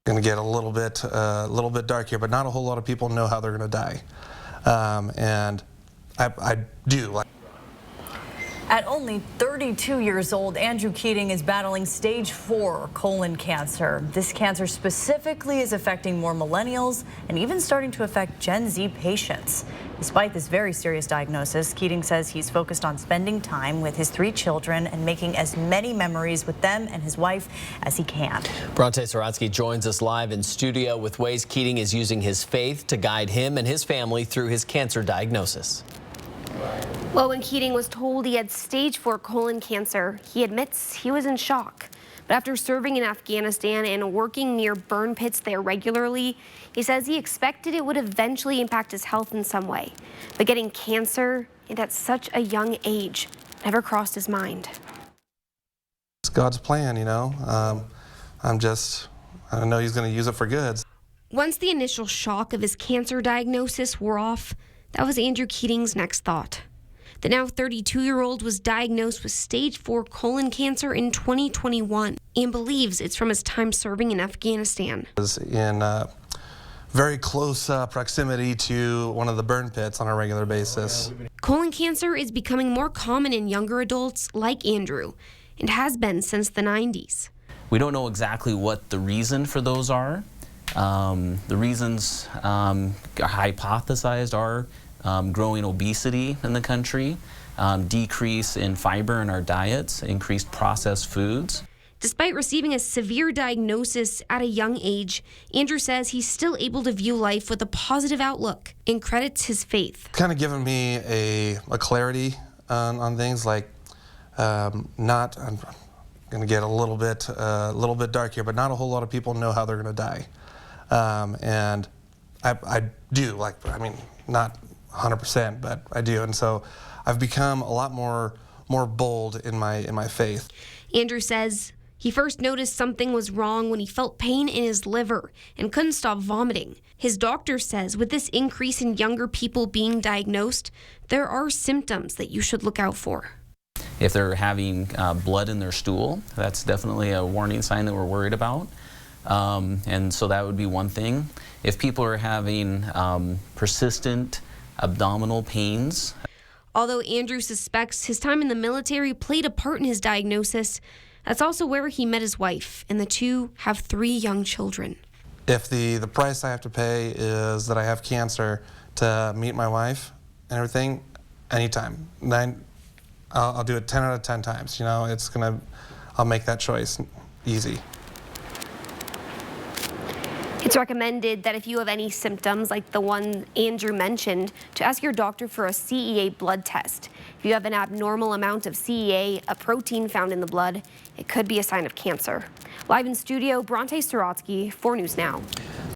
Going to get a little bit dark here, but not a whole lot of people know how they're going to die, and I do. At only 32 years old, Andrew Keating is battling stage 4 colon cancer. This cancer specifically is affecting more millennials and even starting to affect Gen Z patients. Despite this very serious diagnosis, Keating says he's focused on spending time with his 3 children and making as many memories with them and his wife as he can. Bronte Sorotsky joins us live in studio with ways Keating is using his faith to guide him and his family through his cancer diagnosis. Well, when Keating was told he had stage 4 colon cancer, he admits he was in shock. But after serving in Afghanistan and working near burn pits there regularly, he says he expected it would eventually impact his health in some way. But getting cancer, and at such a young age, never crossed his mind. It's God's plan, you know. I know he's going to use it for good. Once the initial shock of his cancer diagnosis wore off, that was Andrew Keating's next thought. The now 32-year-old was diagnosed with stage 4 colon cancer in 2021 and believes it's from his time serving in Afghanistan. In very close proximity to one of the burn pits on a regular basis. Colon cancer is becoming more common in younger adults like Andrew and has been since the 90s. We don't know exactly what the reason for those are. The reasons hypothesized are growing obesity in the country, decrease in fiber in our diets, increased processed foods. Despite receiving a severe diagnosis at a young age, Andrew says he's still able to view life with a positive outlook and credits his faith. Kind of given me a clarity on things, like I'm going to get a little bit dark here, but not a whole lot of people know how they're going to die, and I do, not 100%, but I do, and so I've become a lot more bold in my faith. Andrew says he first noticed something was wrong when he felt pain in his liver and couldn't stop vomiting. His doctor says with this increase in younger people being diagnosed, there are symptoms that you should look out for. If they're having blood in their stool, that's definitely a warning sign that we're worried about. And so that would be one thing. If people are having persistent abdominal pains. Although Andrew suspects his time in the military played a part in his diagnosis, that's also where he met his wife, and the two have 3 young children. If the price I have to pay is that I have cancer to meet my wife and everything, anytime. I'll do it 10 out of 10 times. You know, I'll make that choice easy. It's recommended that if you have any symptoms like the one Andrew mentioned, to ask your doctor for a CEA blood test. If you have an abnormal amount of CEA, a protein found in the blood, it could be a sign of cancer. Live in studio, Bronte Sorotsky, 4 News Now.